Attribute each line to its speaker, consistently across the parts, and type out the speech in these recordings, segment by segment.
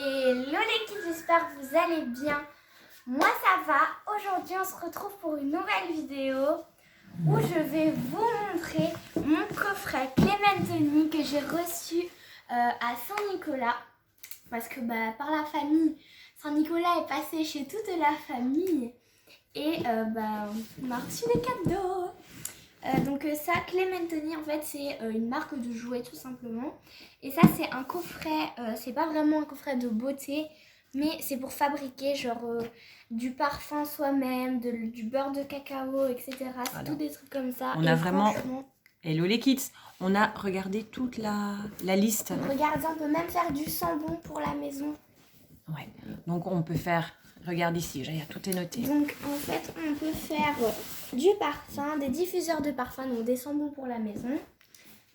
Speaker 1: Hello les kids, j'espère que vous allez bien. Moi ça va. Aujourd'hui on se retrouve pour une nouvelle vidéo où je vais vous montrer mon coffret Clémentoni que j'ai reçu à Saint-Nicolas. Parce que par la famille, Saint-Nicolas est passé chez toute la famille et on a reçu des cadeaux. Donc ça, Clémentoni en fait c'est une marque de jouets tout simplement. Et ça c'est un coffret, c'est pas vraiment un coffret de beauté, mais c'est pour fabriquer genre du parfum soi-même, du beurre de cacao, etc. C'est
Speaker 2: Voilà.
Speaker 1: tout des trucs comme ça.
Speaker 2: On
Speaker 1: et
Speaker 2: a vraiment...
Speaker 1: franchement...
Speaker 2: Hello les kids, on a regardé toute la liste.
Speaker 1: Regardez, on peut même faire du sambon pour la maison.
Speaker 2: Ouais, donc on peut faire... Regarde ici, il y a tout est noté.
Speaker 1: Donc en fait on peut faire du parfum, des diffuseurs de parfum, donc des sambons pour la maison,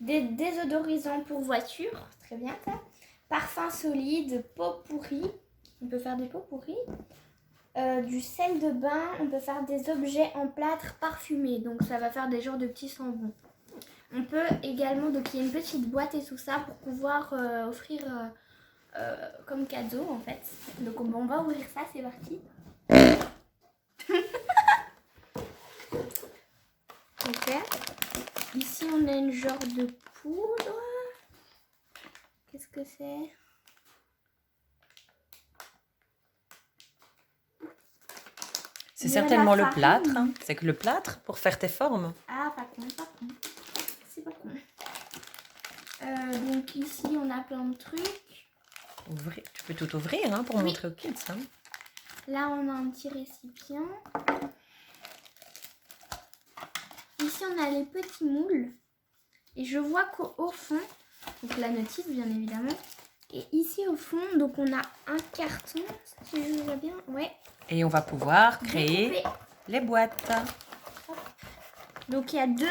Speaker 1: des désodorisants pour voiture, très bien ça, parfum solide, pot pourri, on peut faire des pots pourris, du sel de bain, on peut faire des objets en plâtre parfumés, donc ça va faire des genres de petits sambons. On peut également, donc il y a une petite boîte et tout ça pour pouvoir offrir comme cadeau en fait. Donc on va ouvrir ça, c'est parti. Ok. Ici on a une genre de poudre. Qu'est-ce que c'est?
Speaker 2: C'est certainement le plâtre. Hein. C'est que le plâtre pour faire tes formes.
Speaker 1: Ah, pas con, pas con. C'est pas con. Donc ici on a plein de trucs.
Speaker 2: Ouvrir. Tu peux tout ouvrir hein, pour montrer aux kids. Hein.
Speaker 1: Là on a un petit récipient. Ici on a les petits moules. Et je vois qu'au fond, donc la notice bien évidemment. Et ici au fond, donc on a un carton, si je vois bien, ouais.
Speaker 2: Et on va pouvoir créer
Speaker 1: Découper
Speaker 2: les boîtes.
Speaker 1: Donc il y a 2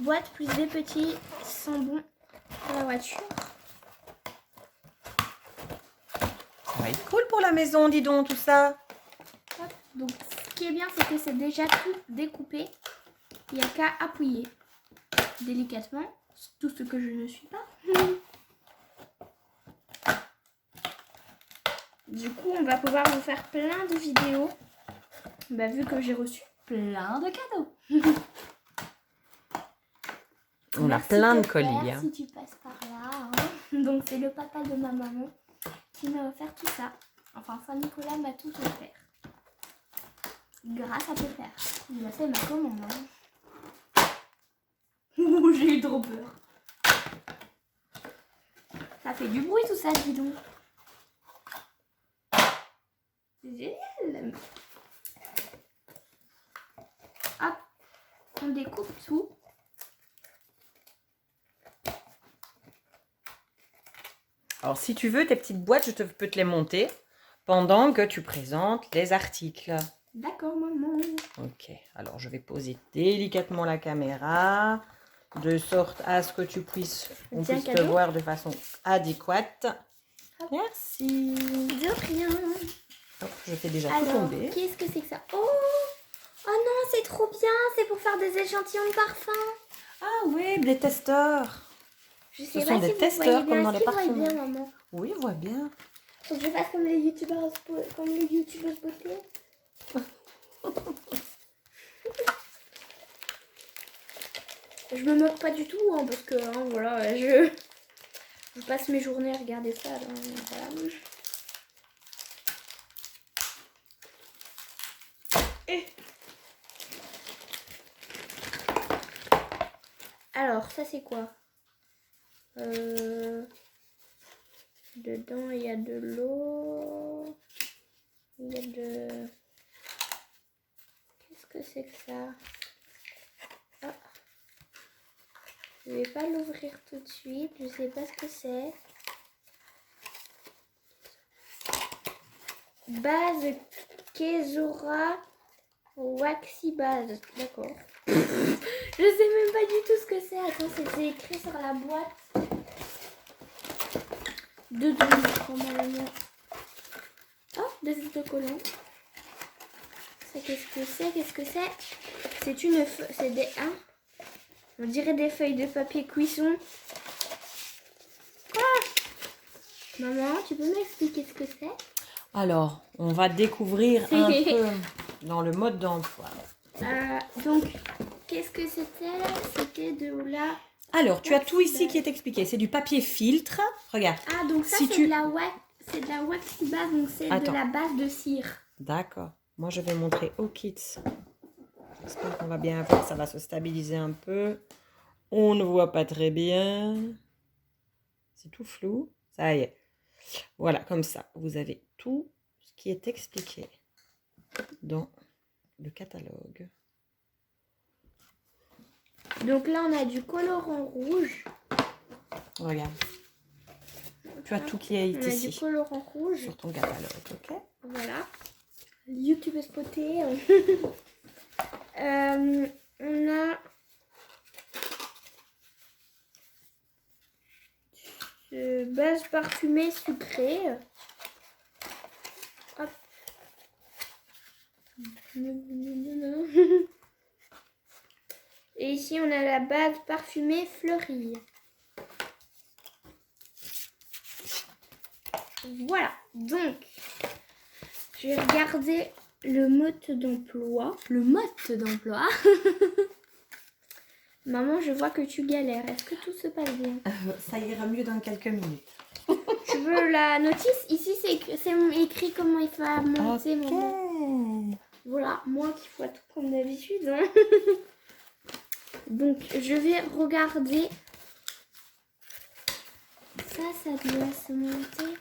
Speaker 1: boîtes plus des petits sambons pour la voiture.
Speaker 2: Ça va être cool pour la maison, dis donc, tout ça.
Speaker 1: Hop. Donc ce qui est bien, c'est que c'est déjà tout découpé. Il n'y a qu'à appuyer délicatement. Tout ce que je ne suis pas. Du coup, on va pouvoir vous faire plein de vidéos. Vu que j'ai reçu plein de cadeaux.
Speaker 2: On a plein de colis. Hein.
Speaker 1: Si tu passes par là. Hein. Donc c'est le papa de ma maman qui m'a offert tout ça. Enfin, Saint-Nicolas m'a tout offert. Grâce à Pépère. Il a fait ma commande. Hein. J'ai eu trop peur. Ça fait du bruit tout ça, dis donc. C'est génial. Hop, on découpe tout.
Speaker 2: Alors, si tu veux, tes petites boîtes, peux te les monter pendant que tu présentes les articles.
Speaker 1: D'accord, maman.
Speaker 2: Ok, alors je vais poser délicatement la caméra de sorte à ce que on puisse te voir de façon adéquate. Hop. Merci.
Speaker 1: De rien.
Speaker 2: Hop, je fais déjà tout tomber.
Speaker 1: Qu'est-ce que c'est que ça? Oh non, c'est trop bien. C'est pour faire des échantillons de parfum.
Speaker 2: Ah oui, des testeurs.
Speaker 1: Je sais
Speaker 2: Ce
Speaker 1: pas
Speaker 2: sont
Speaker 1: si
Speaker 2: des
Speaker 1: vous
Speaker 2: testeurs
Speaker 1: voyez bien.
Speaker 2: comme dans les parfums.
Speaker 1: Bien, maman.
Speaker 2: Oui, on voit bien.
Speaker 1: Faut que je fasse comme les youtubeurs, beauté. Je me moque pas du tout, hein, parce que voilà, je passe mes journées à regarder ça. Voilà. Alors, ça c'est quoi? Dedans, il y a de l'eau. Il y a de... Qu'est-ce que c'est que ça? Ah. Je vais pas l'ouvrir tout de suite. Je sais pas ce que c'est. Base Kezora Waxy Base. D'accord. Je sais même pas du tout ce que c'est. Attends, c'était écrit sur la boîte. Oh, des autocollants. Ça, qu'est-ce que c'est? C'est une... C'est des... Hein, on dirait des feuilles de papier cuisson. Quoi? Maman, tu peux m'expliquer ce que c'est?
Speaker 2: Alors, on va découvrir un peu dans le mode d'emploi.
Speaker 1: Donc, qu'est-ce que c'était là? C'était de la...
Speaker 2: Alors, tu as tout ici qui est expliqué. C'est du papier filtre. Regarde.
Speaker 1: Ah, donc ça,
Speaker 2: Si
Speaker 1: c'est de la wax. C'est de la waxibase, donc c'est de la base de cire.
Speaker 2: D'accord. Moi, je vais montrer aux kids. J'espère qu'on va bien voir. Ça va se stabiliser un peu. On ne voit pas très bien. C'est tout flou. Ça y est. Voilà, comme ça. Vous avez tout ce qui est expliqué dans le catalogue.
Speaker 1: Donc là, on a du colorant rouge.
Speaker 2: Regarde. Tu as tout qui est
Speaker 1: on
Speaker 2: ici.
Speaker 1: On a du colorant rouge.
Speaker 2: Sur ton catalogue, ok?
Speaker 1: Voilà. YouTube est spoté. On a... base parfumée sucrée. Hop. Et ici, on a la base parfumée fleurie. Voilà. Donc, je vais regarder le mode d'emploi. Le mode d'emploi. Maman, je vois que tu galères. Est-ce que tout se passe bien?
Speaker 2: Ça ira mieux dans quelques minutes.
Speaker 1: Tu veux la notice? Ici, c'est écrit comment il faut monter.
Speaker 2: Ok.
Speaker 1: Maman. Voilà, moi qui vois tout comme d'habitude. Hein. Donc, je vais regarder. Ça doit se monter.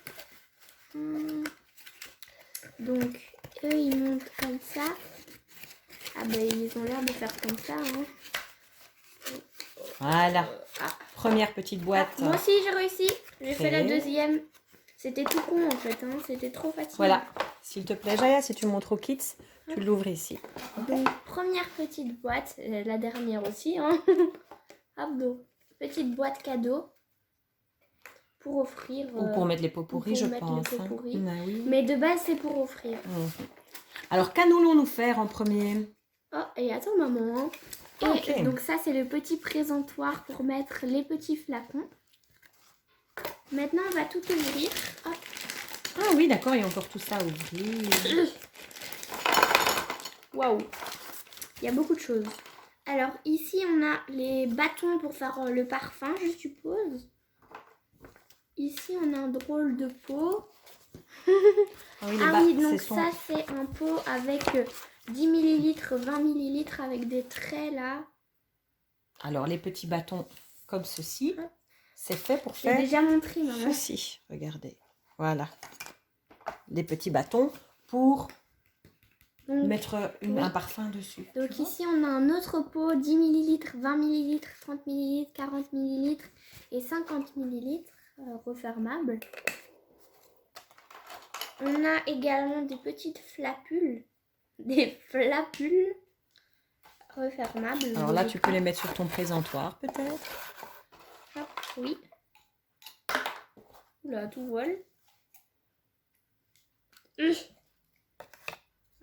Speaker 1: Donc, eux, ils montent comme ça. Ah ben, ils ont l'air de faire comme ça. Hein.
Speaker 2: Voilà. Première petite boîte.
Speaker 1: Moi aussi, j'ai réussi. J'ai fait la deuxième. C'était tout con, en fait. Hein. C'était trop facile.
Speaker 2: Voilà. S'il te plaît, Jaya, si tu montres aux kids, tu l'ouvres ici.
Speaker 1: Donc, première petite boîte. La dernière aussi. Hein. Hop, donc, petite boîte cadeau. Pour offrir.
Speaker 2: Ou pour mettre les pots pourris, je pense.
Speaker 1: Les pots pourris.
Speaker 2: Hein. Oui.
Speaker 1: Mais de base, c'est pour offrir.
Speaker 2: Alors, qu'allons-nous faire en premier?
Speaker 1: Oh, et attends, maman. Et
Speaker 2: Okay.
Speaker 1: donc, ça, c'est le petit présentoir pour mettre les petits flacons. Maintenant, on va tout ouvrir. Hop.
Speaker 2: Ah oui, d'accord, il y a encore tout ça à ouvrir.
Speaker 1: Waouh. Il y a beaucoup de choses. Alors, ici, on a les bâtons pour faire le parfum, je suppose. Ici, on a un drôle de pot. Donc ça, c'est un pot avec 10 ml, 20 ml avec des traits là.
Speaker 2: Alors, les petits bâtons comme ceci, c'est fait pour faire...
Speaker 1: J'ai déjà montré, maman.
Speaker 2: Ceci, regardez. Voilà. Les petits bâtons pour mettre un parfum dessus.
Speaker 1: Donc ici, on a un autre pot, 10 ml, 20 ml, 30 ml, 40 ml et 50 ml refermables. On a également des petites flapules. Des flapules refermables.
Speaker 2: Alors là, tu peux les mettre sur ton présentoir, peut-être.
Speaker 1: Hop, oui. Oula, tout vole.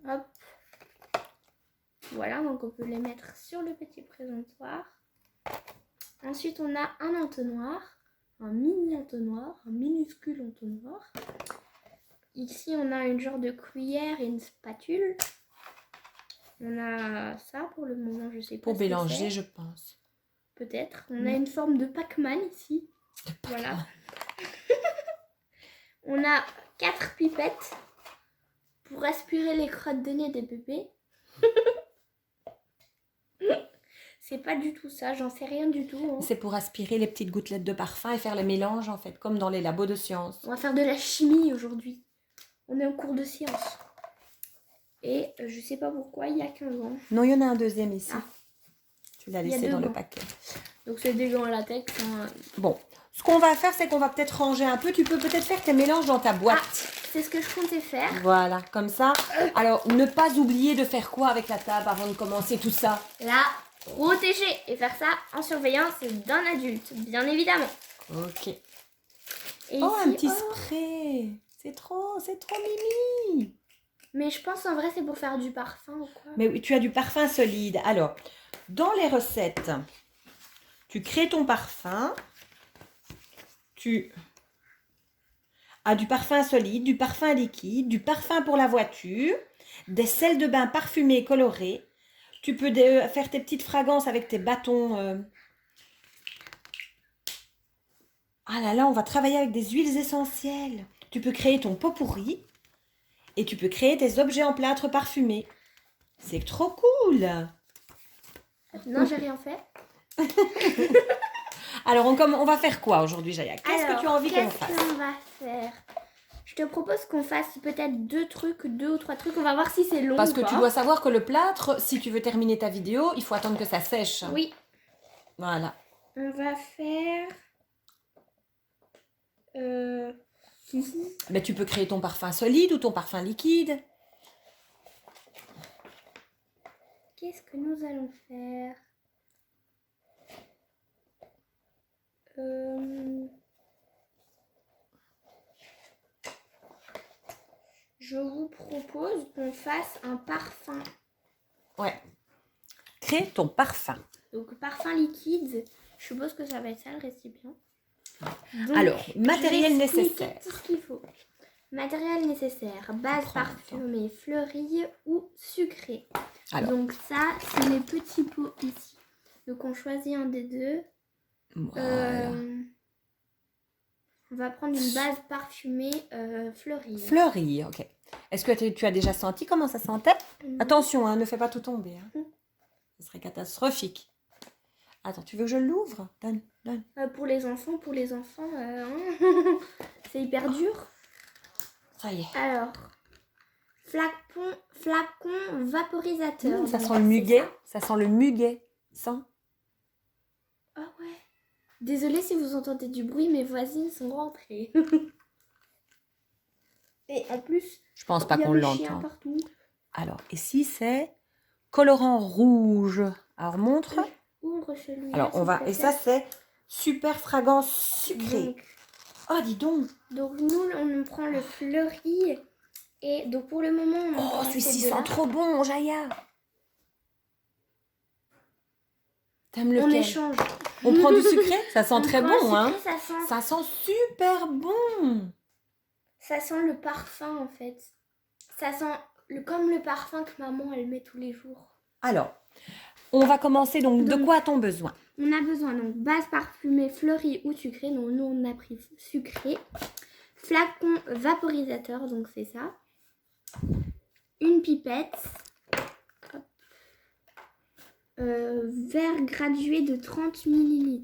Speaker 1: Hop. Voilà, donc on peut les mettre sur le petit présentoir. Ensuite, on a un entonnoir, un mini entonnoir, un minuscule entonnoir. Ici, on a une genre de cuillère et une spatule. On a ça pour le moment, je sais pas.
Speaker 2: Pour mélanger, je pense.
Speaker 1: Peut-être. On a une forme de Pac-Man ici. Voilà. On a 4 pipettes pour aspirer les crottes de nez des bébés. C'est pas du tout ça, j'en sais rien du tout. Hein.
Speaker 2: C'est pour aspirer les petites gouttelettes de parfum et faire les mélanges, en fait, comme dans les labos de sciences.
Speaker 1: On va faire de la chimie aujourd'hui. On est en cours de science. Et je sais pas pourquoi, il y a 15 ans.
Speaker 2: Non, il y en a un deuxième ici.
Speaker 1: Ah.
Speaker 2: Tu l'as laissé dans le paquet.
Speaker 1: Donc c'est des gants à latex. Hein.
Speaker 2: Bon, ce qu'on va faire, c'est qu'on va peut-être ranger un peu. Tu peux peut-être faire tes mélanges dans ta boîte.
Speaker 1: C'est ce que je comptais faire.
Speaker 2: Voilà, comme ça. Alors, ne pas oublier de faire quoi avec la table avant de commencer tout ça?
Speaker 1: La protéger et faire ça en surveillance d'un adulte, bien évidemment.
Speaker 2: Ok.
Speaker 1: Et
Speaker 2: oh,
Speaker 1: ici,
Speaker 2: un petit spray. C'est trop mimi.
Speaker 1: Mais je pense en vrai c'est pour faire du parfum ou quoi.
Speaker 2: Mais oui, tu as du parfum solide. Alors, dans les recettes, tu crées ton parfum. à du parfum solide, du parfum liquide, du parfum pour la voiture, des sels de bain parfumés et colorés. Tu peux faire tes petites fragrances avec tes bâtons. Ah là là, on va travailler avec des huiles essentielles. Tu peux créer ton pot pourri et tu peux créer tes objets en plâtre parfumés. C'est trop cool.
Speaker 1: Non, j'ai rien fait.
Speaker 2: Alors, on va faire quoi aujourd'hui, Jaya? Qu'est-ce que tu as envie qu'on fasse?
Speaker 1: Qu'est-ce qu'on va faire? Je te propose qu'on fasse peut-être 2 ou 3 trucs. On va voir si c'est long
Speaker 2: Parce
Speaker 1: ou
Speaker 2: que
Speaker 1: pas.
Speaker 2: tu dois savoir que le plâtre, si tu veux terminer ta vidéo, il faut attendre que ça sèche.
Speaker 1: Oui.
Speaker 2: Voilà.
Speaker 1: On va faire...
Speaker 2: Mais tu peux créer ton parfum solide ou ton parfum liquide.
Speaker 1: Qu'est-ce que nous allons faire? Je vous propose qu'on fasse un parfum.
Speaker 2: Ouais. Crée ton parfum.
Speaker 1: Donc parfum liquide. Je suppose que ça va être ça le récipient. Donc,
Speaker 2: Alors, matériel
Speaker 1: je vais expliquer
Speaker 2: nécessaire.
Speaker 1: tout ce qu'il faut. Matériel nécessaire. Base
Speaker 2: Prends le
Speaker 1: parfumée, fleurie ou sucrée.
Speaker 2: Alors.
Speaker 1: Donc ça, c'est les petits pots ici. Donc on choisit un des deux.
Speaker 2: Voilà.
Speaker 1: On va prendre une base parfumée fleurie.
Speaker 2: Fleurie, ok. Est-ce que tu as déjà senti comment ça sentait? Attention, hein, ne fais pas tout tomber. Hein. Ce serait catastrophique. Attends, tu veux que je l'ouvre? Donne.
Speaker 1: Pour les enfants, c'est hyper dur.
Speaker 2: Ça y est.
Speaker 1: Alors, flacon vaporisateur.
Speaker 2: Ça
Speaker 1: Donc,
Speaker 2: sent le muguet. Ça sent le muguet. Sens.
Speaker 1: Ah ouais. Désolée si vous entendez du bruit, mes voisines sont rentrées. Et en plus,
Speaker 2: Je pense pas
Speaker 1: il y a
Speaker 2: qu'on
Speaker 1: le chien
Speaker 2: l'entend.
Speaker 1: partout.
Speaker 2: Alors, ici, c'est colorant rouge. Alors, montre.
Speaker 1: Ouvre celui-là.
Speaker 2: Alors, on va... Et ça, c'est super fragrance sucrée. Oh, dis donc.
Speaker 1: Donc nous, on prend le fleuri. Et donc pour le moment, on
Speaker 2: Oh,
Speaker 1: prend
Speaker 2: celui-ci
Speaker 1: ces deux-là.
Speaker 2: sent trop bon, Jaya. T'aimes lequel?
Speaker 1: On échange.
Speaker 2: On prend du sucré? Ça sent
Speaker 1: On
Speaker 2: très
Speaker 1: prend
Speaker 2: bon,
Speaker 1: le
Speaker 2: hein.
Speaker 1: sucré,
Speaker 2: Ça sent super bon.
Speaker 1: ça sent le parfum, en fait. Ça sent comme le parfum que maman, elle met tous les jours.
Speaker 2: Alors, on va commencer donc de quoi a-t-on besoin?
Speaker 1: On a besoin donc base parfumée fleurie ou sucrée. Donc nous on a pris sucré. Flacon vaporisateur, donc c'est ça. Une pipette. Hop. Verre gradué de 30 ml.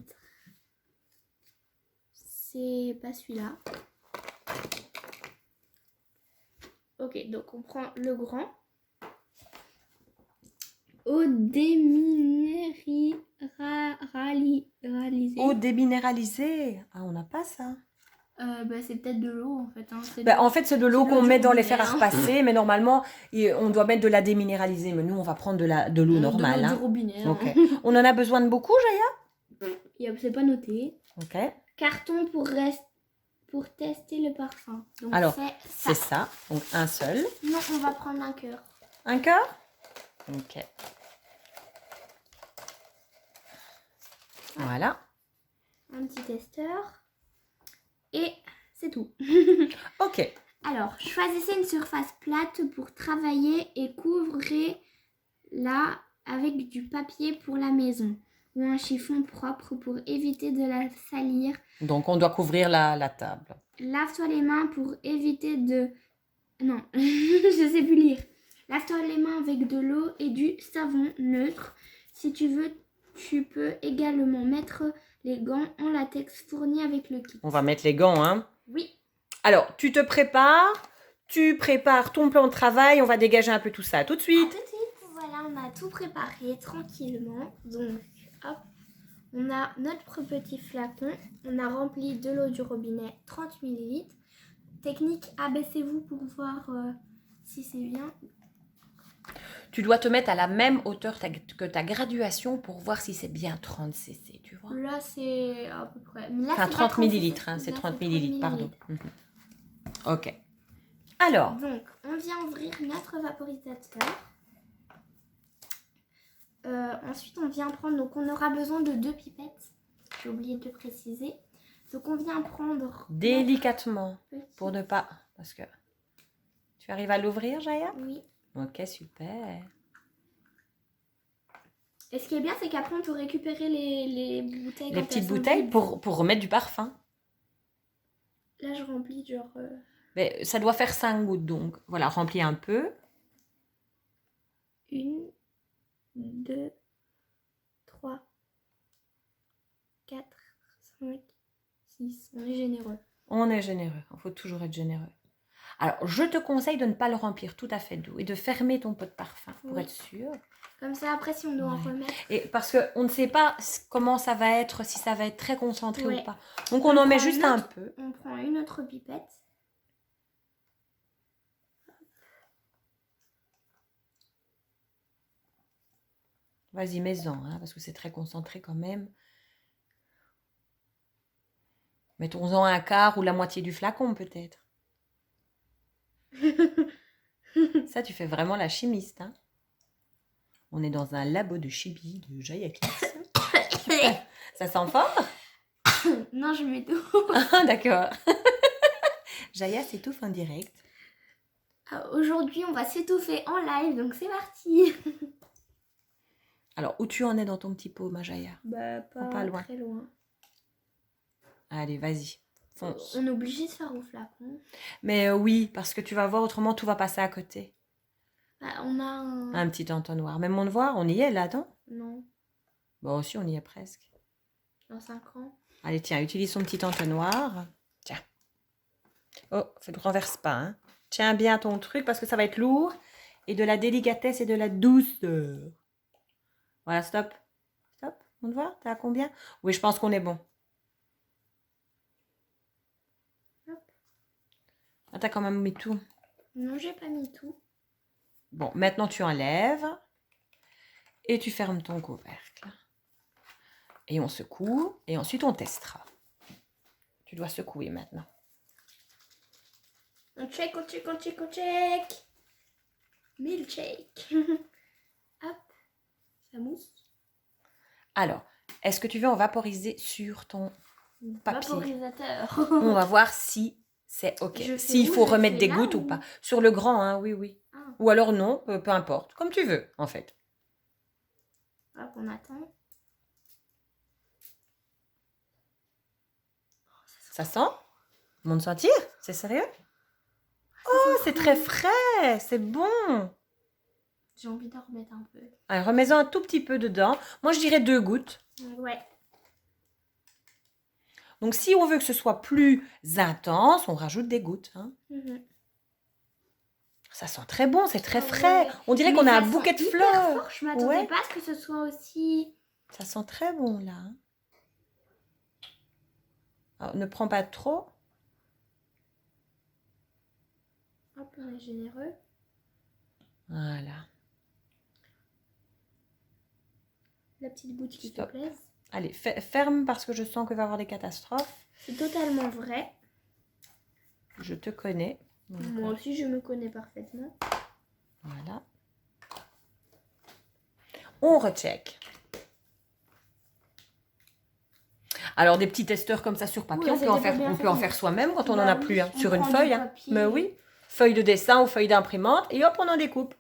Speaker 1: C'est pas celui-là. Ok, donc on prend le grand. Eau déminéralisée.
Speaker 2: Eau déminéralisée. Ah, on n'a pas ça.
Speaker 1: C'est peut-être de l'eau en fait. Hein.
Speaker 2: En fait, c'est de l'eau
Speaker 1: c'est
Speaker 2: qu'on
Speaker 1: l'eau
Speaker 2: met
Speaker 1: du
Speaker 2: dans les
Speaker 1: robinet,
Speaker 2: fers à
Speaker 1: hein.
Speaker 2: repasser, mais normalement, on doit mettre de la déminéralisée. Mais nous, on va prendre de l'eau normale.
Speaker 1: De l'eau
Speaker 2: Hein.
Speaker 1: du robinet. Hein.
Speaker 2: Ok. On en a besoin de beaucoup, Jaya?
Speaker 1: C'est pas noté.
Speaker 2: Ok.
Speaker 1: Carton pour tester le parfum. Donc
Speaker 2: Alors,
Speaker 1: c'est
Speaker 2: c'est ça. Donc, un seul.
Speaker 1: Non, on va prendre un cœur.
Speaker 2: Un cœur? Ok. Voilà.
Speaker 1: Un petit testeur. Et c'est tout.
Speaker 2: Ok.
Speaker 1: Alors, choisissez une surface plate pour travailler et couvrez-la avec du papier pour la maison ou un chiffon propre pour éviter de la salir.
Speaker 2: Donc, on doit couvrir la table.
Speaker 1: Lave-toi les mains pour éviter de... Non, je sais plus lire. Lave-toi les mains avec de l'eau et du savon neutre. Si tu veux, tu peux également mettre les gants en latex fournis avec le kit.
Speaker 2: On va mettre les gants, hein?
Speaker 1: Oui.
Speaker 2: Alors, tu prépares ton plan de travail. On va dégager un peu tout ça tout de
Speaker 1: À
Speaker 2: suite.
Speaker 1: tout de suite. Voilà, on a tout préparé tranquillement. Donc, hop, on a notre petit flacon. On a rempli de l'eau du robinet, 30 ml. Technique, abaissez-vous pour voir si c'est bien.
Speaker 2: Tu dois te mettre à la même hauteur que ta graduation pour voir si c'est bien 30 cc, tu vois.
Speaker 1: Là, c'est à peu près... Mais là,
Speaker 2: Enfin,
Speaker 1: c'est
Speaker 2: 30
Speaker 1: pas 30
Speaker 2: millilitres, hein,
Speaker 1: Là,
Speaker 2: c'est
Speaker 1: c'est
Speaker 2: 30
Speaker 1: 30
Speaker 2: millilitres, pardon.
Speaker 1: millilitres.
Speaker 2: Ok. Alors,
Speaker 1: Donc, on vient ouvrir notre vaporisateur. Ensuite, on vient prendre... Donc, on aura besoin de 2 pipettes. J'ai oublié de préciser. Donc on vient prendre...
Speaker 2: Délicatement,
Speaker 1: notre
Speaker 2: pour ne pas... Parce que... Tu arrives à l'ouvrir, Jaya?
Speaker 1: Oui.
Speaker 2: Ok, super.
Speaker 1: Et ce qui est bien, c'est qu'après, on peut récupérer les bouteilles.
Speaker 2: Les
Speaker 1: quand
Speaker 2: petites
Speaker 1: elles sont
Speaker 2: bouteilles
Speaker 1: vides.
Speaker 2: pour remettre du parfum.
Speaker 1: Là, je remplis genre...
Speaker 2: Mais ça doit faire 5 gouttes, donc voilà, remplis un peu.
Speaker 1: 1, 2, 3, 4, 5, 6. On est généreux.
Speaker 2: On est généreux, il faut toujours être généreux. Alors, je te conseille de ne pas le remplir tout à fait d'eau et de fermer ton pot de parfum pour
Speaker 1: Oui.
Speaker 2: être sûr.
Speaker 1: Comme ça, après, si on doit en
Speaker 2: Ouais.
Speaker 1: remettre...
Speaker 2: Et parce qu'on ne sait pas comment ça va être, si ça va être très concentré
Speaker 1: Ouais.
Speaker 2: ou pas. Donc, on en met
Speaker 1: prend
Speaker 2: juste
Speaker 1: une
Speaker 2: un
Speaker 1: autre-
Speaker 2: peu.
Speaker 1: On prend une autre pipette.
Speaker 2: Vas-y, mets-en, hein, parce que c'est très concentré quand même. Mettons-en un quart ou la moitié du flacon, peut-être. Ça, tu fais vraiment la chimiste, hein. On est dans un labo de chimie de Jaya Kids. Ça sent fort?
Speaker 1: Non, je mets tout.
Speaker 2: Ah, d'accord. Jaya s'étouffe en direct.
Speaker 1: Aujourd'hui, on va s'étouffer en live, donc c'est parti.
Speaker 2: Alors, où tu en es dans ton petit pot, ma Jaya?
Speaker 1: Bah,
Speaker 2: pas loin.
Speaker 1: très loin.
Speaker 2: Allez, vas-y, fonce.
Speaker 1: On est obligé de faire au flacon.
Speaker 2: Mais oui, parce que tu vas voir, autrement, tout va passer à côté.
Speaker 1: Bah, on a un...
Speaker 2: Un petit entonnoir. Même on le voit, on y est là, non?
Speaker 1: Non,
Speaker 2: Bon, aussi, on y est presque.
Speaker 1: dans 5 ans.
Speaker 2: Allez, tiens, utilise son petit entonnoir. Tiens. Oh, ne renverse pas, hein. Tiens bien ton truc parce que ça va être lourd. Et de la délicatesse et de la douceur. Voilà, stop. Stop. On te voit? T'es à combien? Oui, je pense qu'on est bon.
Speaker 1: Hop.
Speaker 2: Ah, t'as quand même mis tout.
Speaker 1: Non, j'ai pas mis tout.
Speaker 2: Bon, maintenant tu enlèves. Et tu fermes ton couvercle. Et on secoue. Et ensuite on testera. Tu dois secouer maintenant.
Speaker 1: On check, on check, on check, on check. Milkshake. Hop, ça mousse.
Speaker 2: Alors, est-ce que tu veux en vaporiser sur ton papier?
Speaker 1: Vaporisateur.
Speaker 2: On va voir si c'est OK.
Speaker 1: Je fais
Speaker 2: S'il
Speaker 1: où?
Speaker 2: faut
Speaker 1: Je
Speaker 2: remettre
Speaker 1: fais
Speaker 2: des
Speaker 1: là
Speaker 2: gouttes ou
Speaker 1: ou-
Speaker 2: pas. Sur le grand, hein, oui, oui.
Speaker 1: Ah,
Speaker 2: Ou alors non, peu importe. Comme tu veux, en fait.
Speaker 1: hop, on attend.
Speaker 2: Ça sent? Monte sentir? C'est sérieux? Oh, c'est très frais. C'est bon.
Speaker 1: J'ai envie d'en remettre un peu.
Speaker 2: Allez, remets-en un tout petit peu dedans. Moi, je dirais 2 gouttes.
Speaker 1: Ouais.
Speaker 2: Donc, si on veut que ce soit plus intense, on rajoute des gouttes. Hein.
Speaker 1: Mhm.
Speaker 2: Ça sent très bon, c'est très
Speaker 1: Ah
Speaker 2: frais.
Speaker 1: ouais.
Speaker 2: On dirait
Speaker 1: Mais
Speaker 2: qu'on a
Speaker 1: ça
Speaker 2: un
Speaker 1: sent
Speaker 2: bouquet de
Speaker 1: hyper
Speaker 2: fleurs.
Speaker 1: fort. Je m'attendais
Speaker 2: Ouais.
Speaker 1: pas à ce que ce soit aussi...
Speaker 2: Ça sent très bon, là. Hein. Alors, ne prends pas trop.
Speaker 1: Hop, on est généreux.
Speaker 2: Voilà.
Speaker 1: La petite bouche qui te
Speaker 2: Stop.
Speaker 1: plaise.
Speaker 2: Allez, ferme parce que je sens qu'il va y avoir des catastrophes.
Speaker 1: C'est totalement vrai.
Speaker 2: Je te connais. Donc,
Speaker 1: Moi aussi, je me connais parfaitement.
Speaker 2: voilà. On recheck. Alors, des petits testeurs comme ça sur papier,
Speaker 1: Ouais,
Speaker 2: on peut en
Speaker 1: c'était
Speaker 2: faire,
Speaker 1: bien
Speaker 2: on
Speaker 1: fait.
Speaker 2: peut en faire soi-même quand on
Speaker 1: Bah
Speaker 2: n'en a
Speaker 1: oui,
Speaker 2: plus. Hein,
Speaker 1: on
Speaker 2: sur une
Speaker 1: prend du
Speaker 2: feuille. Hein.
Speaker 1: papier.
Speaker 2: Mais oui. Feuille de dessin ou feuille d'imprimante. Et hop, on en découpe.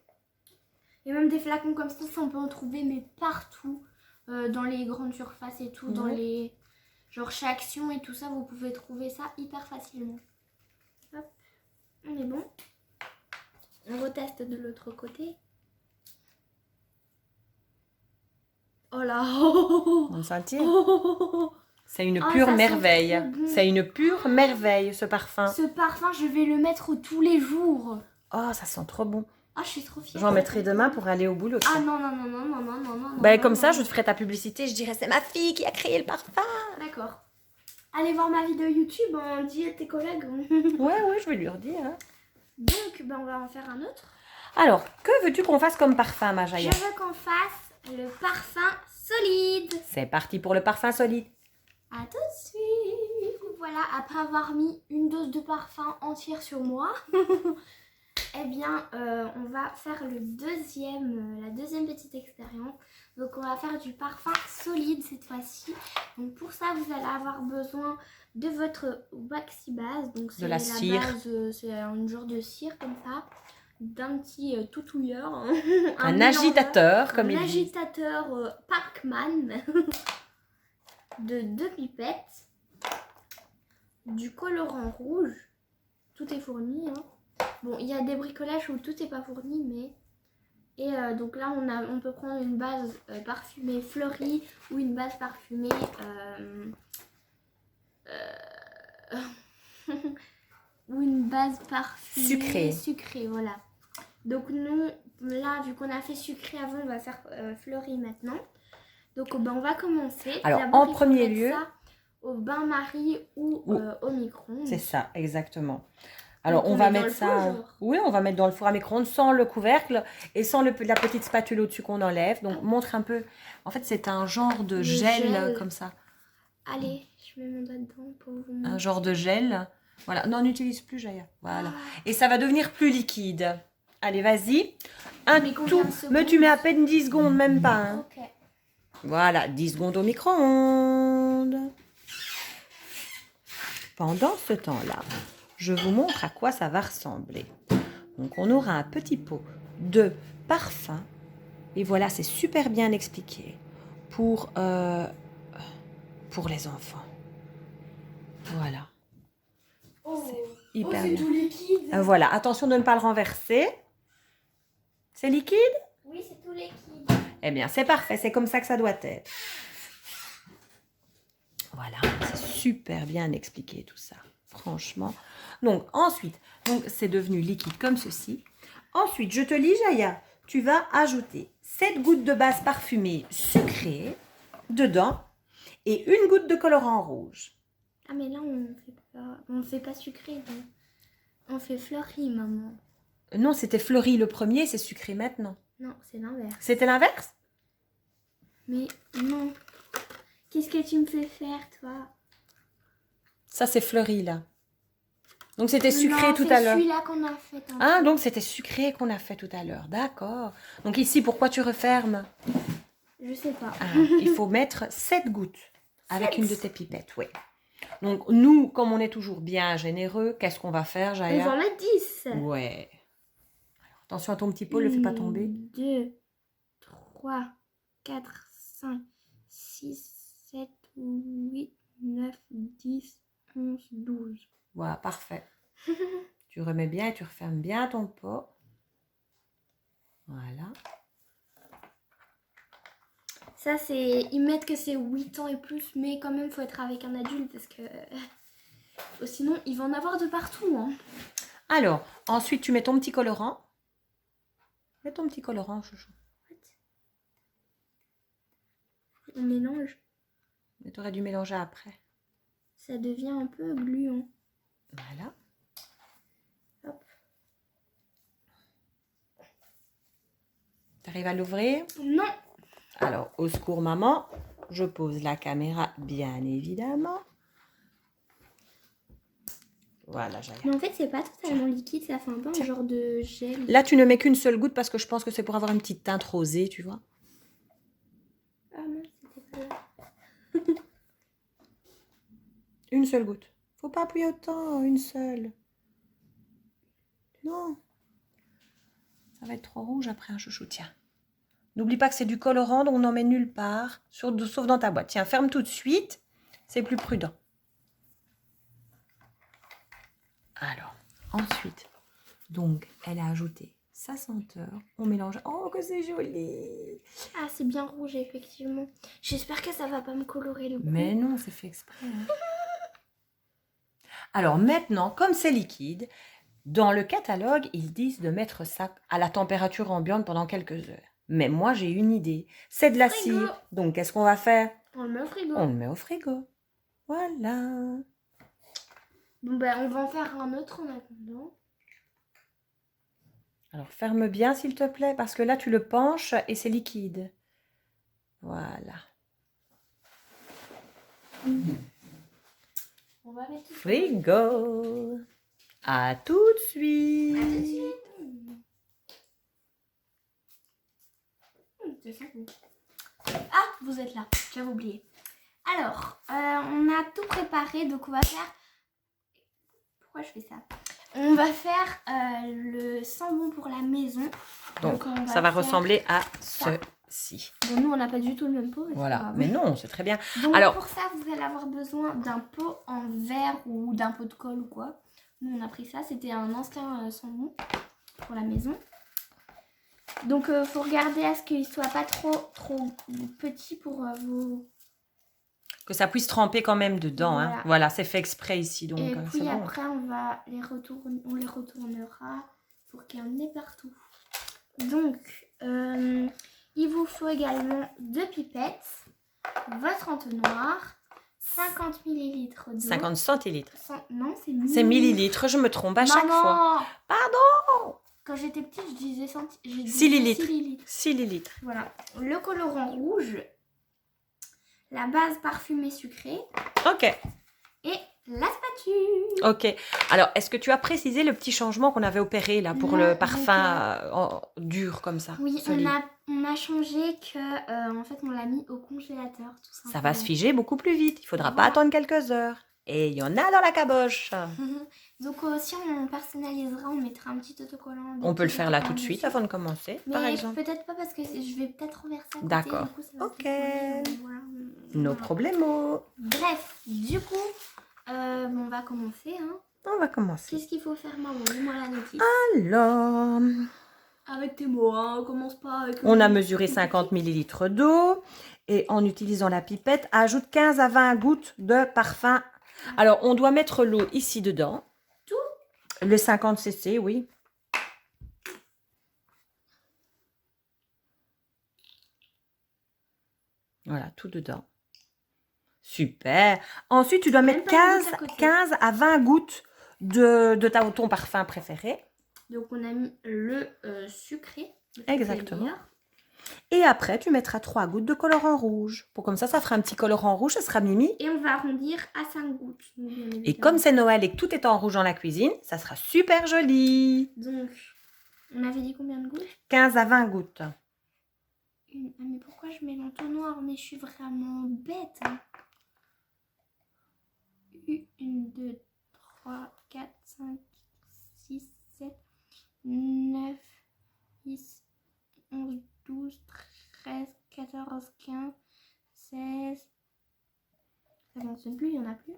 Speaker 1: Et même des flacons comme ça, on peut en trouver, mais partout. Dans les grandes surfaces et tout. Dans
Speaker 2: Ouais.
Speaker 1: les... Genre chez Action et tout ça, vous pouvez trouver ça hyper facilement. Hop. On est bon. On reteste de l'autre côté. Oh là.
Speaker 2: On le sentir.
Speaker 1: Oh.
Speaker 2: C'est une
Speaker 1: Ah,
Speaker 2: pure
Speaker 1: ça sent
Speaker 2: merveille.
Speaker 1: trop bon.
Speaker 2: C'est une pure merveille, ce parfum.
Speaker 1: Ce parfum, je vais le mettre tous les jours.
Speaker 2: Oh, ça sent trop bon.
Speaker 1: Ah, je suis trop fière.
Speaker 2: J'en mettrai demain pour aller au boulot.
Speaker 1: Ah
Speaker 2: tiens.
Speaker 1: non, non, non, non, non, non, non, non.
Speaker 2: Ben,
Speaker 1: non,
Speaker 2: comme
Speaker 1: non,
Speaker 2: ça,
Speaker 1: non.
Speaker 2: je te ferai ta publicité. Je dirais, c'est ma fille qui a créé le parfum.
Speaker 1: D'accord. Allez voir ma vidéo YouTube, hein, dis à tes collègues.
Speaker 2: Ouais, je vais lui redire. Hein.
Speaker 1: Donc, ben, on va en faire un autre.
Speaker 2: Alors, que veux-tu qu'on fasse comme parfum, ma Jaya?
Speaker 1: Je veux qu'on fasse le parfum solide.
Speaker 2: C'est parti pour le parfum solide.
Speaker 1: À tout de suite. Voilà, après avoir mis une dose de parfum entière sur moi, eh bien, on va faire la deuxième petite expérience. Donc, on va faire du parfum solide cette fois-ci. Donc, pour ça, vous allez avoir besoin de votre waxy base. Donc c'est
Speaker 2: De la cire.
Speaker 1: base, c'est un genre de cire comme ça. D'un petit toutouilleur.
Speaker 2: Un
Speaker 1: mélangeur,
Speaker 2: agitateur, comme
Speaker 1: un
Speaker 2: il dit.
Speaker 1: agitateur Parkman. De 2 pipettes. Du colorant rouge. Tout est fourni. Hein. Bon, il y a des bricolages où tout n'est pas fourni, mais... Et donc là, on peut prendre une base parfumée fleurie ou une base parfumée... ou une base parfumée... Sucrée, voilà. Donc nous, là, vu qu'on a fait sucré avant, on va faire fleuri maintenant. Donc ben, on va commencer.
Speaker 2: Alors,
Speaker 1: d'abord,
Speaker 2: en premier lieu...
Speaker 1: ça au bain-marie ou au micro-ondes.
Speaker 2: C'est ça, exactement. Alors,
Speaker 1: donc,
Speaker 2: on va mettre ça...
Speaker 1: Four,
Speaker 2: oui, on va mettre dans le four à micro-ondes sans le couvercle et sans la petite spatule au-dessus qu'on enlève. Donc, montre un peu... En fait, c'est un genre de gel comme ça.
Speaker 1: Allez, je mets mon doigt dedans pour vous montrer.
Speaker 2: Un genre de gel. Voilà. Non, n'utilise plus, Jaya. Voilà. Et ça va devenir plus liquide. Allez, vas-y. Mais tu mets à peine 10 secondes, même pas. Hein.
Speaker 1: Ok.
Speaker 2: Voilà, 10 secondes au micro-ondes. Pendant ce temps-là, je vous montre à quoi ça va ressembler. Donc, on aura un petit pot de parfum. Et voilà, c'est super bien expliqué pour les enfants. Voilà.
Speaker 1: Oh,
Speaker 2: c'est hyper
Speaker 1: c'est
Speaker 2: bien.
Speaker 1: tout liquide.
Speaker 2: Voilà, attention de ne pas le renverser. C'est liquide?
Speaker 1: Oui, c'est tout liquide.
Speaker 2: Eh bien, c'est parfait, c'est comme ça que ça doit être. Voilà, c'est super bien expliqué tout ça, franchement. Donc, ensuite, c'est devenu liquide comme ceci. Ensuite, je te lis, Jaya, tu vas ajouter 7 gouttes de base parfumée sucrée dedans et 1 goutte de colorant rouge.
Speaker 1: Ah, mais là, on fait pas sucré. Donc. On fait fleuri, maman.
Speaker 2: Non, c'était fleuri le premier, c'est sucré maintenant.
Speaker 1: Non, c'est l'inverse.
Speaker 2: C'était l'inverse?
Speaker 1: Mais non. Qu'est-ce que tu me fais faire, toi?
Speaker 2: Ça, c'est fleuri, là. Donc, c'était sucré
Speaker 1: non,
Speaker 2: tout à l'heure.
Speaker 1: C'est celui-là qu'on a fait.
Speaker 2: Ah, donc c'était sucré qu'on a fait tout à l'heure. D'accord. Donc, ici, pourquoi tu refermes?
Speaker 1: Je sais pas.
Speaker 2: Ah, il faut mettre 7 gouttes avec une de tes pipettes, oui. Donc, nous, comme on est toujours bien généreux, qu'est-ce qu'on va faire, Jaya?
Speaker 1: On va mettre 10.
Speaker 2: Ouais. Alors, attention à ton petit pot, ne le fais pas tomber.
Speaker 1: 2, 3, 4, 5, 6, 7, 8, 9, 10, 11, 12.
Speaker 2: Voilà, parfait. Tu remets bien et tu refermes bien ton pot. Voilà.
Speaker 1: Ça, c'est... Ils mettent que c'est 8 ans et plus, mais quand même, il faut être avec un adulte parce que... sinon, il va en avoir de partout. Hein.
Speaker 2: Alors, ensuite, tu mets ton petit colorant. Mets ton petit colorant, chouchou.
Speaker 1: On mélange.
Speaker 2: Mais tu aurais dû mélanger après.
Speaker 1: Ça devient un peu gluant.
Speaker 2: Voilà.
Speaker 1: Hop.
Speaker 2: Tu arrives à l'ouvrir?
Speaker 1: Non.
Speaker 2: Alors, au secours, maman. Je pose la caméra, bien évidemment. Voilà, Jaya.
Speaker 1: Mais en fait, c'est pas totalement liquide. Ça fait un peu un genre de gel.
Speaker 2: Là, tu ne mets qu'une seule goutte parce que je pense que c'est pour avoir une petite teinte rosée, tu vois.
Speaker 1: Ah non, c'était pas là.
Speaker 2: Une seule goutte. Faut pas appuyer autant, une seule. Non. Ça va être trop rouge après un chouchou. Tiens. N'oublie pas que c'est du colorant, donc on n'en met nulle part, sauf dans ta boîte. Tiens, ferme tout de suite. C'est plus prudent. Alors, ensuite, donc, elle a ajouté sa senteur. On mélange. Oh, que c'est joli!
Speaker 1: Ah, c'est bien rouge, effectivement. J'espère que ça va pas me colorer le cou.
Speaker 2: Mais non, c'est fait exprès. Hein. Alors maintenant, comme c'est liquide, dans le catalogue, ils disent de mettre ça à la température ambiante pendant quelques heures. Mais moi, j'ai une idée. C'est de la cire. Donc, qu'est-ce qu'on va faire?
Speaker 1: On le met au frigo.
Speaker 2: On le met au frigo. Voilà.
Speaker 1: Bon, ben, on va en faire un autre en attendant.
Speaker 2: Alors, ferme bien, s'il te plaît, parce que là, tu le penches et c'est liquide. Voilà.
Speaker 1: On va mettre tout ça.
Speaker 2: Frigo. À tout de suite.
Speaker 1: À tout de suite. C'est ça. Ah, vous êtes là. J'avais oublié. Alors, on a tout préparé, donc on va faire... Pourquoi je fais ça? On va faire le sambon pour la maison.
Speaker 2: Donc,
Speaker 1: on
Speaker 2: ça va
Speaker 1: faire
Speaker 2: ressembler à
Speaker 1: ça.
Speaker 2: ceci.
Speaker 1: Bon, nous, on n'a pas du tout le même pot. mais c'est pas
Speaker 2: Voilà,
Speaker 1: grave.
Speaker 2: mais non, c'est très bien.
Speaker 1: Donc,
Speaker 2: Alors,
Speaker 1: pour ça, vous allez avoir besoin d'un pot en verre ou d'un pot de colle ou quoi. Nous, on a pris ça. C'était un ancien sambon pour la maison. Donc, faut regarder à ce qu'il soit pas trop petit pour vous...
Speaker 2: que ça puisse tremper quand même dedans.
Speaker 1: Voilà.
Speaker 2: Hein. Voilà, c'est fait exprès ici. Donc,
Speaker 1: Et
Speaker 2: c'est
Speaker 1: puis
Speaker 2: bon.
Speaker 1: après, on les retournera pour qu'il y en ait partout. Donc, il vous faut également 2 pipettes, votre entonnoir, 50 ml d'eau.
Speaker 2: 50 centilitres.
Speaker 1: Non, c'est
Speaker 2: C'est millilitres, je me trompe à chaque fois. Pardon.
Speaker 1: Quand j'étais petite, je disais
Speaker 2: Centilitres.
Speaker 1: 6 litres.
Speaker 2: 6 litres.
Speaker 1: Voilà. Le colorant rouge, la base parfumée sucrée
Speaker 2: Ok.
Speaker 1: et la spatule.
Speaker 2: Ok. Alors, est-ce que tu as précisé le petit changement qu'on avait opéré là pour
Speaker 1: Non,
Speaker 2: le
Speaker 1: donc,
Speaker 2: parfum dur comme ça?
Speaker 1: Oui,
Speaker 2: solide.
Speaker 1: on a changé que en fait on l'a mis au congélateur tout simplement.
Speaker 2: Ça va se figer beaucoup plus vite. Il faudra pas
Speaker 1: Voilà.
Speaker 2: attendre quelques heures. Et il y en a dans la caboche.
Speaker 1: Donc si on personnalisera, on mettra un petit autocollant.
Speaker 2: On peut le faire là tout de
Speaker 1: dessus.
Speaker 2: suite avant de commencer,
Speaker 1: Mais
Speaker 2: par exemple.
Speaker 1: peut-être pas parce que je vais peut-être renverser à côté.
Speaker 2: D'accord.
Speaker 1: Du coup, ça va
Speaker 2: Ok.
Speaker 1: se décoller, voilà.
Speaker 2: No
Speaker 1: Voilà.
Speaker 2: problemo.
Speaker 1: Bref, du coup, on va commencer. Hein.
Speaker 2: On va commencer.
Speaker 1: Qu'est-ce qu'il faut faire, maman? Dis-moi la notice.
Speaker 2: Alors,
Speaker 1: Avec tes mots, hein. On commence pas avec...
Speaker 2: on a mesuré 50 ml d'eau et en utilisant la pipette, ajoute 15 à 20 gouttes de parfum. Alors, on doit mettre l'eau ici dedans.
Speaker 1: Tout?
Speaker 2: Le 50 cc, oui. Voilà, tout dedans. Super. Ensuite, tu dois
Speaker 1: Même
Speaker 2: mettre
Speaker 1: pas une goutte à côté.
Speaker 2: 15 à 20 gouttes de ton parfum préféré.
Speaker 1: Donc on a mis le sucré.
Speaker 2: Exactement.
Speaker 1: C'est-à-dire
Speaker 2: Et après, tu mettras 3 gouttes de colorant rouge. Pour comme ça fera un petit colorant rouge, ça sera mimi.
Speaker 1: Et on va arrondir à 5 gouttes. Donc, bien
Speaker 2: Et
Speaker 1: évidemment.
Speaker 2: comme c'est Noël et que tout est en rouge dans la cuisine, ça sera super joli.
Speaker 1: Donc, on avait dit combien de gouttes?
Speaker 2: 15 à 20 gouttes.
Speaker 1: Ah, mais pourquoi je mets l'entonnoir? Mais je suis vraiment bête. Hein. 1, 2, 3, 4, 5, 6, 7, 9, 10, 11, 12, 13, 14, 15, 16. Ça fonctionne plus, il n'y en a plus.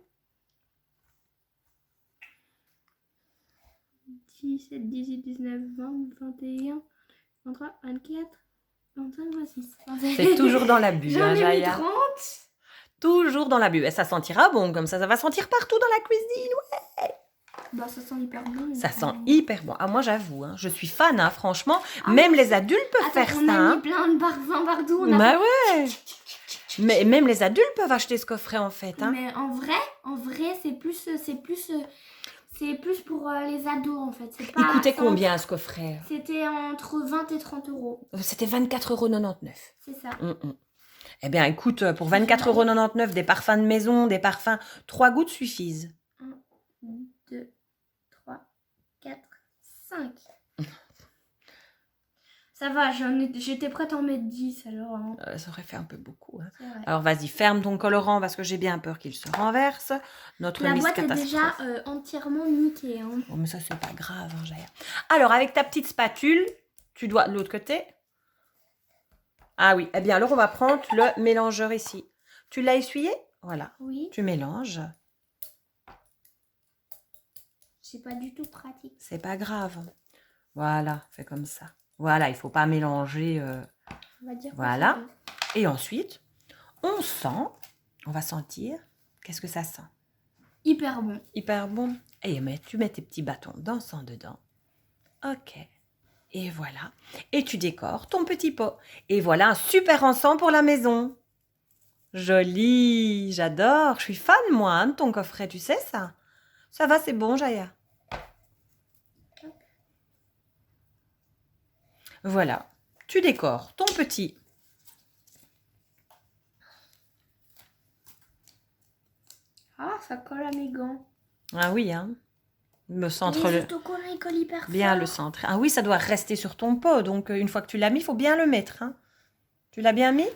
Speaker 1: 17, 18, 19, 20, 21, 23, 24, 25, 26.
Speaker 2: C'est toujours dans la bulle,
Speaker 1: J'en
Speaker 2: hein,
Speaker 1: ai mis
Speaker 2: Jaya.
Speaker 1: 30.
Speaker 2: Toujours dans la bulle. Et ça sentira bon, comme ça va sentir partout dans la cuisine. Ouais.
Speaker 1: Bah, ça sent hyper bon.
Speaker 2: Ça sent hyper bon. Ah, moi, j'avoue, hein, je suis fan, hein, franchement.
Speaker 1: Ah,
Speaker 2: même
Speaker 1: mais
Speaker 2: les adultes peuvent
Speaker 1: Attends,
Speaker 2: faire
Speaker 1: on
Speaker 2: ça.
Speaker 1: a
Speaker 2: Hein.
Speaker 1: mis plein de parfums partout. On a
Speaker 2: Bah ouais. Mais même les adultes peuvent acheter ce coffret, en fait. Hein.
Speaker 1: Mais en vrai, c'est plus pour les ados en fait. C'est pas,
Speaker 2: Il coûtait
Speaker 1: c'est
Speaker 2: combien ce coffret?
Speaker 1: C'était entre 20 et 30 euros.
Speaker 2: C'était 24,99 €.
Speaker 1: C'est ça.
Speaker 2: Eh bien, écoute, pour 24,99 € des parfums de maison, des parfums, 3 gouttes suffisent.
Speaker 1: 1, 2, 3, 4, 5. Ça va, j'étais prête à en mettre 10 alors. Hein.
Speaker 2: Ça aurait fait un peu beaucoup. Hein.
Speaker 1: C'est vrai.
Speaker 2: Alors, vas-y, ferme ton colorant parce que j'ai bien peur qu'il se renverse. Notre
Speaker 1: La
Speaker 2: Miss
Speaker 1: boîte est déjà
Speaker 2: Catastrophe.
Speaker 1: entièrement niquée. Hein.
Speaker 2: Oh, mais ça, c'est pas grave, hein, Jaya. Alors, avec ta petite spatule, tu dois de l'autre côté. Ah oui, eh bien, alors on va prendre le mélangeur ici. Tu l'as essuyé? Voilà.
Speaker 1: Oui,
Speaker 2: Tu mélanges.
Speaker 1: c'est pas du tout pratique.
Speaker 2: C'est pas grave. Voilà, fais comme ça. Voilà, il faut pas mélanger.
Speaker 1: On va dire que
Speaker 2: Voilà.
Speaker 1: c'est bon.
Speaker 2: Et ensuite, on sent. On va sentir. Qu'est-ce que ça sent?
Speaker 1: Hyper bon.
Speaker 2: Hyper bon. Et tu mets tes petits bâtons d'encens dedans. Ok. Et voilà. Et tu décores ton petit pot. Et voilà un super encens pour la maison. Joli. J'adore. Je suis fan, moi, hein, de ton coffret. Tu sais ça? Ça va, c'est bon, Jaya. Voilà. Tu décores ton petit.
Speaker 1: Ah, ça colle à mes gants.
Speaker 2: Ah oui, hein. Le centre.
Speaker 1: Les autocollants, ils collent hyper
Speaker 2: Bien
Speaker 1: fort.
Speaker 2: le centre. Ah oui, ça doit rester sur ton pot. Donc, une fois que tu l'as mis, il faut bien le mettre. Hein. Tu l'as bien mis?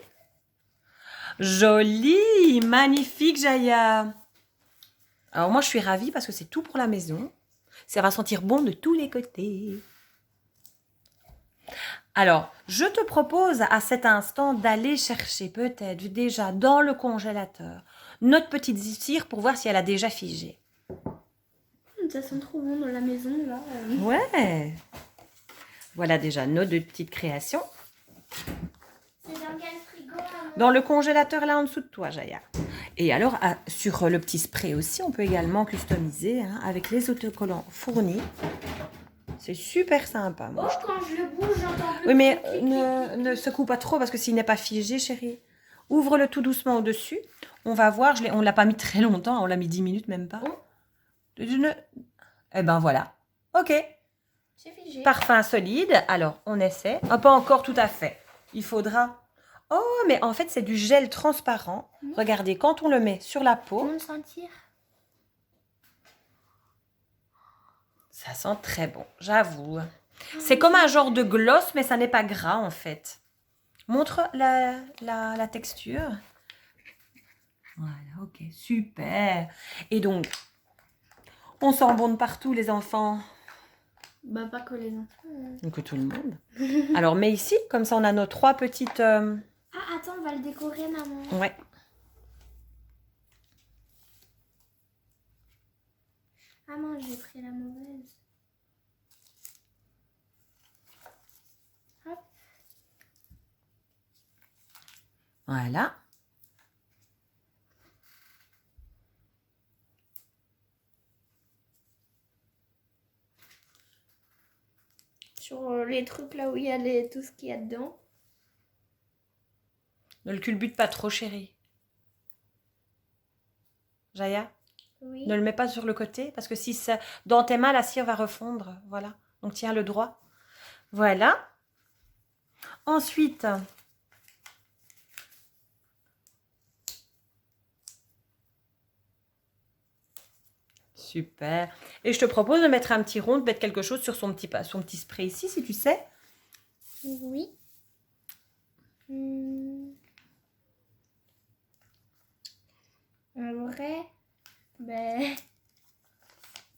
Speaker 2: Joli, magnifique, Jaya. Alors moi, je suis ravie parce que c'est tout pour la maison. Ça va sentir bon de tous les côtés. Alors, je te propose à cet instant d'aller chercher peut-être déjà dans le congélateur notre petite cire pour voir si elle a déjà figé.
Speaker 1: Ça sent trop bon dans la maison, là.
Speaker 2: Ouais. Voilà déjà nos deux petites créations.
Speaker 1: C'est dans quel frigo, maman?
Speaker 2: Dans le congélateur là en dessous de toi, Jaya. Et alors, sur le petit spray aussi, on peut également customiser avec les autocollants fournis. C'est super sympa. Moi,
Speaker 1: Oh, quand je le bouge, j'entends plus.
Speaker 2: oui, mais ne secoue pas trop parce que s'il n'est pas figé, chérie, ouvre-le tout doucement au-dessus. On va voir. On ne l'a pas mis très longtemps. On l'a mis 10 minutes, même pas.
Speaker 1: Oh.
Speaker 2: Eh ben voilà. Ok.
Speaker 1: C'est figé.
Speaker 2: Parfum solide. Alors, on essaie. Ah, pas encore tout à fait. Il faudra... Oh, mais en fait, c'est du gel transparent. Regardez, quand on le met sur la peau...
Speaker 1: On le sentir.
Speaker 2: Ça sent très bon, j'avoue. C'est comme un genre de gloss, mais ça n'est pas gras, en fait. Montre la texture. Voilà, ok, super. Et donc, on sent bon de partout, les enfants.
Speaker 1: Bah, pas que les enfants.
Speaker 2: Donc, tout le monde. Alors, mets ici, comme ça, on a nos 3 petites...
Speaker 1: Ah, attends, on va le décorer, maman.
Speaker 2: Ouais.
Speaker 1: Ah non, j'ai pris la mauvaise. Hop.
Speaker 2: Voilà.
Speaker 1: Sur les trucs là où il y a tout ce qu'il y a dedans.
Speaker 2: Ne le culbute pas trop, chérie. Jaya,
Speaker 1: Oui.
Speaker 2: ne le mets pas sur le côté, parce que si ça, dans tes mains, la cire va refondre. Voilà. Donc, tiens le droit. Voilà. Ensuite, super. Et je te propose de mettre un petit rond, de mettre quelque chose sur son petit spray ici, si tu sais.
Speaker 1: Oui. En vrai, ben...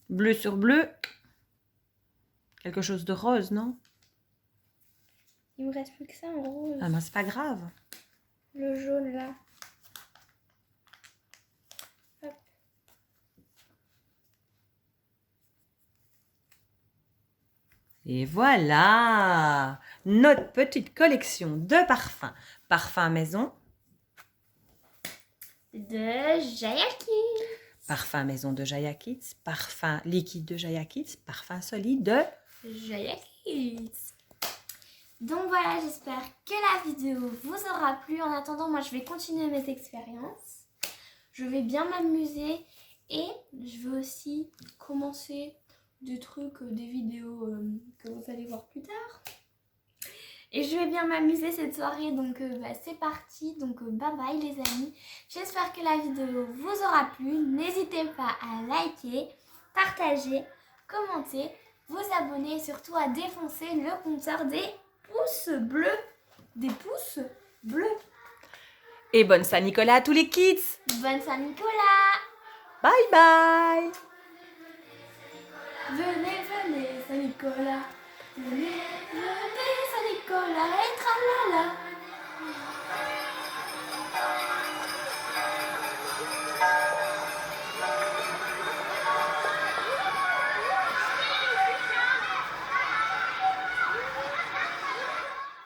Speaker 2: Bleu sur bleu. Quelque chose de rose, non?
Speaker 1: Il me reste plus que ça en rose.
Speaker 2: Ah ben, c'est pas grave.
Speaker 1: Le jaune là. Hop.
Speaker 2: Et voilà notre petite collection de parfums. Parfum maison.
Speaker 1: De Jaya Kids.
Speaker 2: Parfum maison de Jaya Kids. Parfum liquide de Jaya Kids. Parfum solide de
Speaker 1: Jaya Kids. Donc voilà, j'espère que la vidéo vous aura plu. En attendant, moi je vais continuer mes expériences. Je vais bien m'amuser et je vais aussi commencer des trucs, des vidéos que vous allez voir plus tard. Et je vais bien m'amuser cette soirée, donc c'est parti. Donc bye bye les amis. J'espère que la vidéo vous aura plu. N'hésitez pas à liker, partager, commenter, vous abonner et surtout à défoncer le compteur des pouces bleus. Des pouces bleus.
Speaker 2: Et bonne Saint-Nicolas à tous les kids.
Speaker 1: Bonne Saint-Nicolas.
Speaker 2: Bye bye.
Speaker 1: Venez, venez Saint-Nicolas. Venez.